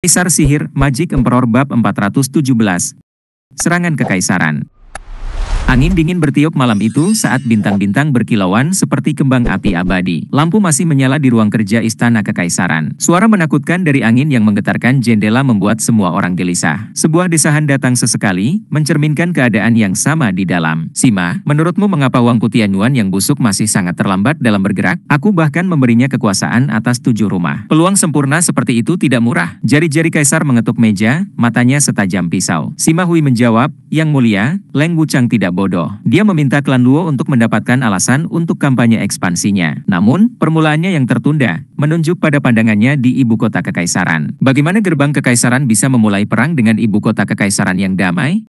Kaisar Sihir, Magic Emperor Bab 417. Serangan Kekaisaran. Angin dingin bertiup malam itu saat bintang-bintang berkilauan seperti kembang api abadi. Lampu masih menyala di ruang kerja Istana Kekaisaran. Suara menakutkan dari angin yang menggetarkan jendela membuat semua orang gelisah. Sebuah desahan datang sesekali, mencerminkan keadaan yang sama di dalam. Sima, menurutmu mengapa Wangku Tianyuan yang busuk masih sangat terlambat dalam bergerak? Aku bahkan memberinya kekuasaan atas 7 rumah. Peluang sempurna seperti itu tidak murah. Jari-jari Kaisar mengetuk meja, matanya setajam pisau. Sima Hui menjawab, Yang Mulia, Leng Wuchang tidak bodoh. Dia meminta klan Luo untuk mendapatkan alasan untuk kampanye ekspansinya. Namun, permulaannya yang tertunda, menunjuk pada pandangannya di ibu kota kekaisaran. Bagaimana gerbang kekaisaran bisa memulai perang dengan ibu kota kekaisaran yang damai?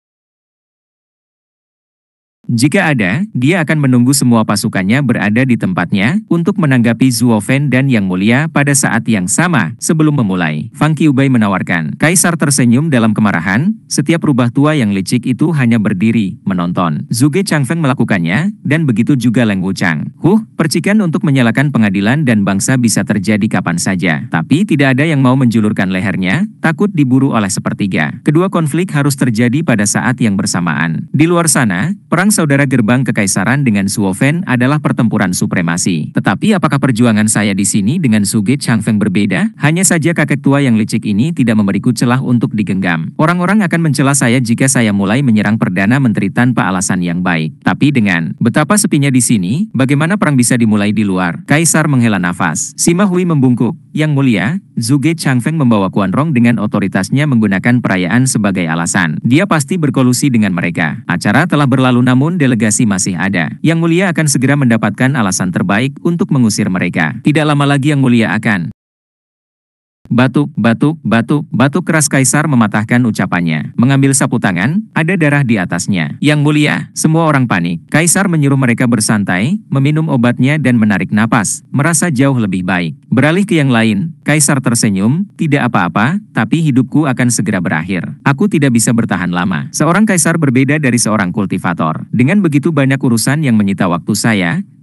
Jika ada, dia akan menunggu semua pasukannya berada di tempatnya untuk menanggapi Zuo Fen dan Yang Mulia pada saat yang sama sebelum memulai. Fang Qiubai menawarkan. Kaisar tersenyum dalam kemarahan, setiap rubah tua yang licik itu hanya berdiri, menonton. Zhuge Changfeng melakukannya, dan begitu juga Leng Wuchang. Percikan untuk menyalakan pengadilan dan bangsa bisa terjadi kapan saja. Tapi tidak ada yang mau menjulurkan lehernya, takut diburu oleh sepertiga. Kedua konflik harus terjadi pada saat yang bersamaan. Di luar sana, perang saudara gerbang kekaisaran dengan Zuo Fen adalah pertempuran supremasi. Tetapi apakah perjuangan saya di sini dengan Zhuge Changfeng berbeda? Hanya saja kakek tua yang licik ini tidak memberiku celah untuk digenggam. Orang-orang akan mencela saya jika saya mulai menyerang Perdana Menteri tanpa alasan yang baik. Tapi dengan betapa sepinya di sini, bagaimana perang bisa dimulai di luar? Kaisar menghela nafas. Sima Hui membungkuk. Yang Mulia, Zhuge Changfeng membawa Quan Rong dengan otoritasnya menggunakan perayaan sebagai alasan. Dia pasti berkolusi dengan mereka. Acara telah berlalu namun delegasi masih ada. Yang Mulia akan segera mendapatkan alasan terbaik untuk mengusir mereka. Tidak lama lagi Yang Mulia akan batuk, batuk, batuk, batuk keras. Kaisar mematahkan ucapannya. Mengambil sapu tangan, ada darah di atasnya. Yang Mulia, semua orang panik. Kaisar menyuruh mereka bersantai, meminum obatnya dan menarik napas, merasa jauh lebih baik. Beralih ke yang lain, Kaisar tersenyum, tidak apa-apa, tapi hidupku akan segera berakhir. Aku tidak bisa bertahan lama. Seorang kaisar berbeda dari seorang kultivator. Dengan begitu banyak urusan yang menyita waktu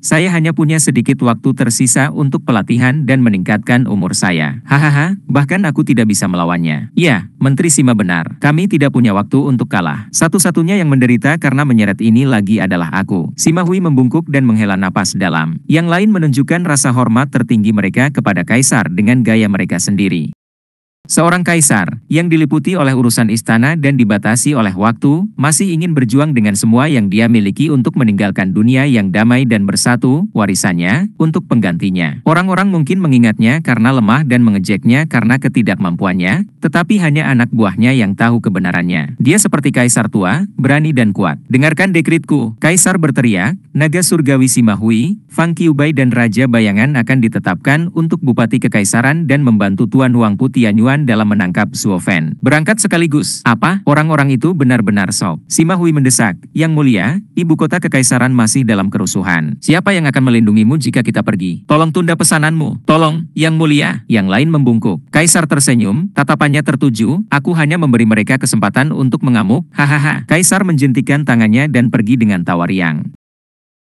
saya hanya punya sedikit waktu tersisa untuk pelatihan dan meningkatkan umur saya. Hahaha, bahkan aku tidak bisa melawannya. Ya, Menteri Sima benar. Kami tidak punya waktu untuk kalah. Satu-satunya yang menderita karena menyeret ini lagi adalah aku. Sima Hui membungkuk dan menghela napas dalam. Yang lain menunjukkan rasa hormat tertinggi mereka kepada Kaisar dengan gaya mereka sendiri. Seorang kaisar, yang diliputi oleh urusan istana dan dibatasi oleh waktu, masih ingin berjuang dengan semua yang dia miliki untuk meninggalkan dunia yang damai dan bersatu, warisannya, untuk penggantinya. Orang-orang mungkin mengingatnya karena lemah dan mengejeknya karena ketidakmampuannya, tetapi hanya anak buahnya yang tahu kebenarannya. Dia seperti kaisar tua, berani dan kuat. Dengarkan dekritku, Kaisar berteriak, naga surgawi Sima Hui, Fang Qiubai dan Raja Bayangan akan ditetapkan untuk Bupati Kekaisaran dan membantu Tuan Wangku Tianyuan dalam menangkap Zuo Fen. Berangkat sekaligus. Apa? Orang-orang itu benar-benar sok. Sima Hui mendesak. Yang Mulia, ibu kota kekaisaran masih dalam kerusuhan. Siapa yang akan melindungimu jika kita pergi? Tolong tunda pesananmu. Tolong, Yang Mulia. Yang lain membungkuk. Kaisar tersenyum, tatapannya tertuju. Aku hanya memberi mereka kesempatan untuk mengamuk. Hahaha. Kaisar menjentikan tangannya dan pergi dengan tawa riang.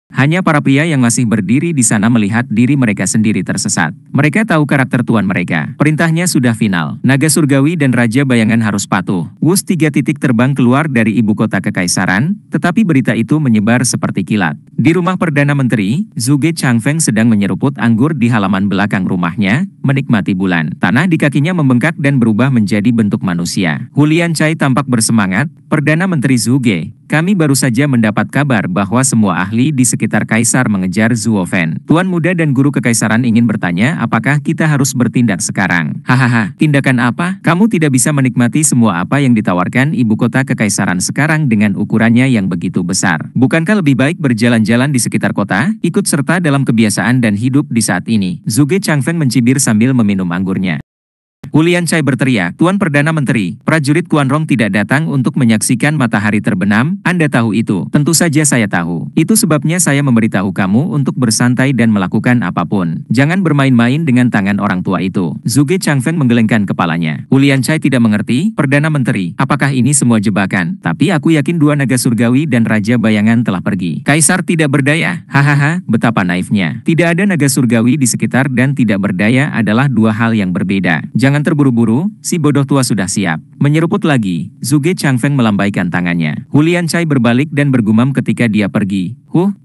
Hanya para pria yang masih berdiri di sana melihat diri mereka sendiri tersesat. Mereka tahu karakter tuan mereka. Perintahnya sudah final. Naga surgawi dan Raja Bayangan harus patuh. Wus 3 titik terbang keluar dari ibu kota kekaisaran, tetapi berita itu menyebar seperti kilat. Di rumah Perdana Menteri, Zhuge Changfeng sedang menyeruput anggur di halaman belakang rumahnya, menikmati bulan. Tanah di kakinya membengkak dan berubah menjadi bentuk manusia. Hulian Cai tampak bersemangat. Perdana Menteri Zhuge, kami baru saja mendapat kabar bahwa semua ahli di sekitar Kaisar mengejar Zuo Fen. Tuan muda dan guru kekaisaran ingin bertanya apakah kita harus bertindak sekarang. Hahaha, tindakan apa? Kamu tidak bisa menikmati semua apa yang ditawarkan ibu kota kekaisaran sekarang dengan ukurannya yang begitu besar. Bukankah lebih baik berjalan-jalan di sekitar kota, ikut serta dalam kebiasaan dan hidup di saat ini? Zhuge Changfeng mencibir sambil meminum anggurnya. Hulian Cai berteriak, Tuan Perdana Menteri, prajurit Quan Rong tidak datang untuk menyaksikan matahari terbenam, Anda tahu itu. Tentu saja saya tahu. Itu sebabnya saya memberitahu kamu untuk bersantai dan melakukan apapun. Jangan bermain-main dengan tangan orang tua itu. Zhuge Changfeng menggelengkan kepalanya. Hulian Cai tidak mengerti, Perdana Menteri, apakah ini semua jebakan? Tapi aku yakin 2 naga surgawi dan Raja Bayangan telah pergi. Kaisar tidak berdaya. Hahaha, betapa naifnya. Tidak ada naga surgawi di sekitar dan tidak berdaya adalah 2 hal yang berbeda. Jangan Jangan terburu-buru, si bodoh tua sudah siap. Menyeruput lagi, Zhuge Changfeng melambaikan tangannya. Hu Liancai berbalik dan bergumam ketika dia pergi.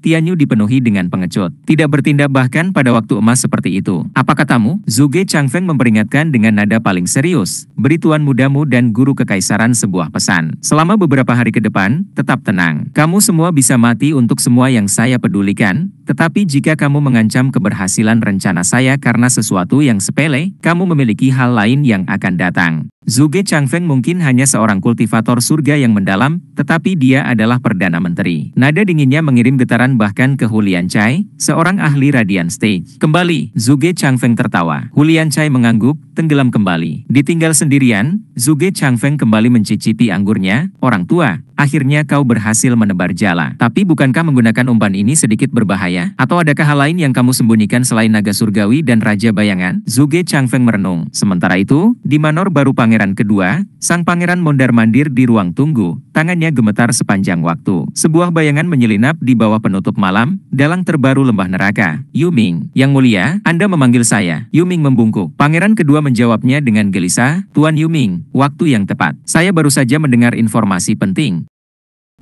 Tianyu dipenuhi dengan pengecut. Tidak bertindak bahkan pada waktu emas seperti itu. Apa katamu? Zhuge Changfeng memperingatkan dengan nada paling serius. Beri tuan mudamu dan guru kekaisaran sebuah pesan. Selama beberapa hari ke depan, tetap tenang. Kamu semua bisa mati untuk semua yang saya pedulikan. Tetapi jika kamu mengancam keberhasilan rencana saya karena sesuatu yang sepele, kamu memiliki hal lain yang akan datang. Zhuge Changfeng mungkin hanya seorang kultivator surga yang mendalam, tetapi dia adalah Perdana Menteri. Nada dinginnya mengirim getaran bahkan ke Hu Liancai, seorang ahli Radiant Stage. Kembali, Zhuge Changfeng tertawa. Hu Liancai mengangguk, tenggelam kembali. Ditinggal sendirian, Zhuge Changfeng kembali mencicipi anggurnya. Orang tua, akhirnya kau berhasil menebar jala. Tapi bukankah menggunakan umpan ini sedikit berbahaya? Atau adakah hal lain yang kamu sembunyikan selain naga surgawi dan raja bayangan? Zhuge Changfeng merenung. Sementara itu, di manor baru Pangeran kedua, sang pangeran mondar-mandir di ruang tunggu. Tangannya gemetar sepanjang waktu. Sebuah bayangan menyelinap di bawah penutup malam, dalang terbaru lembah neraka. Yuming, Yang Mulia, Anda memanggil saya. Yuming membungkuk. Pangeran kedua menjawabnya dengan gelisah, Tuan Yuming, waktu yang tepat. Saya baru saja mendengar informasi penting.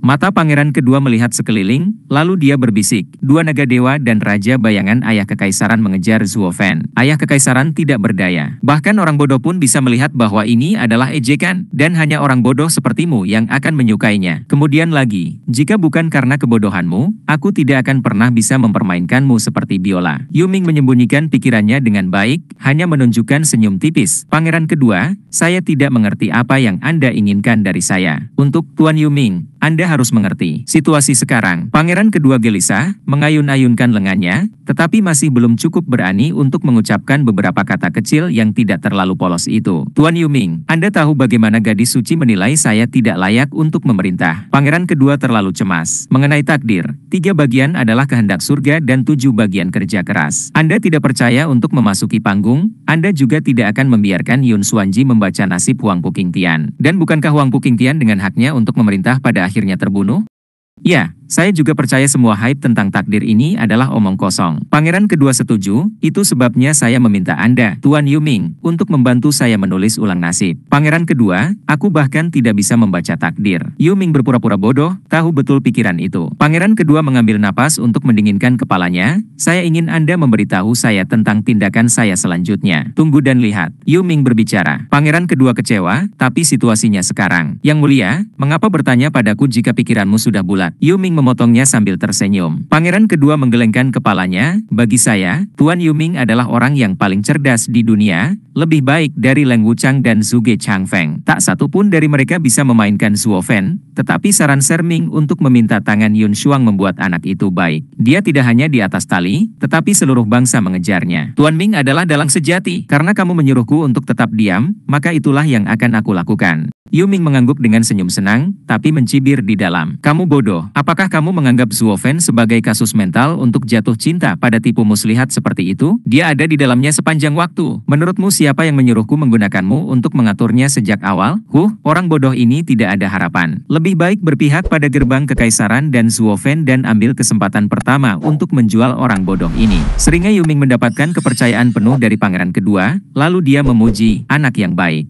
Mata pangeran kedua melihat sekeliling, lalu dia berbisik. Dua naga dewa dan raja bayangan ayah kekaisaran mengejar Zuo Fan. Ayah kekaisaran tidak berdaya. Bahkan orang bodoh pun bisa melihat bahwa ini adalah ejekan, dan hanya orang bodoh sepertimu yang akan menyukainya. Kemudian lagi, jika bukan karena kebodohanmu, aku tidak akan pernah bisa mempermainkanmu seperti biola. Yuming menyembunyikan pikirannya dengan baik, hanya menunjukkan senyum tipis. Pangeran kedua, saya tidak mengerti apa yang Anda inginkan dari saya. Untuk Tuan Yuming, Anda harus mengerti situasi sekarang. Pangeran kedua gelisah, mengayun-ayunkan lengannya, tetapi masih belum cukup berani untuk mengucapkan beberapa kata kecil yang tidak terlalu polos itu. Tuan Yuming, Anda tahu bagaimana gadis suci menilai saya tidak layak untuk memerintah. Pangeran kedua terlalu cemas. Mengenai takdir, 3 bagian adalah kehendak surga dan 7 bagian kerja keras. Anda tidak percaya untuk memasuki panggung, Anda juga tidak akan membiarkan Yun Xuanji membaca nasib Huang Puqingtian. Dan bukankah Huang Puqingtian dengan haknya untuk memerintah pada akhirnya terbunuh? Ya, saya juga percaya semua hype tentang takdir ini adalah omong kosong. Pangeran kedua setuju, itu sebabnya saya meminta Anda, Tuan Yuming, untuk membantu saya menulis ulang nasib. Pangeran kedua, aku bahkan tidak bisa membaca takdir. Yuming berpura-pura bodoh, tahu betul pikiran itu. Pangeran kedua mengambil napas untuk mendinginkan kepalanya, saya ingin Anda memberitahu saya tentang tindakan saya selanjutnya. Tunggu dan lihat. Yuming berbicara. Pangeran kedua kecewa, tapi situasinya sekarang. Yang Mulia, mengapa bertanya padaku jika pikiranmu sudah bulat? Yuming memotongnya sambil tersenyum. Pangeran kedua menggelengkan kepalanya, bagi saya, Tuan Yuming adalah orang yang paling cerdas di dunia, lebih baik dari Leng Wuchang dan Zhuge Changfeng. Tak satu pun dari mereka bisa memainkan Zuo Fan, tetapi saran Sir Ming untuk meminta tangan Yun Xuang membuat anak itu baik. Dia tidak hanya di atas tali, tetapi seluruh bangsa mengejarnya. Tuan Ming adalah dalang sejati. Karena kamu menyuruhku untuk tetap diam, maka itulah yang akan aku lakukan. Yuming mengangguk dengan senyum senang, tapi mencibir di dalam. Kamu bodoh. Apakah kamu menganggap Zuo Fan sebagai kasus mental untuk jatuh cinta pada tipu muslihat seperti itu? Dia ada di dalamnya sepanjang waktu. Menurutmu siapa yang menyuruhku menggunakanmu untuk mengaturnya sejak awal? Orang bodoh ini tidak ada harapan. Lebih baik berpihak pada gerbang kekaisaran dan Zuo Fan dan ambil kesempatan pertama untuk menjual orang bodoh ini. Seringnya Yuming mendapatkan kepercayaan penuh dari pangeran kedua, lalu dia memuji, anak yang baik.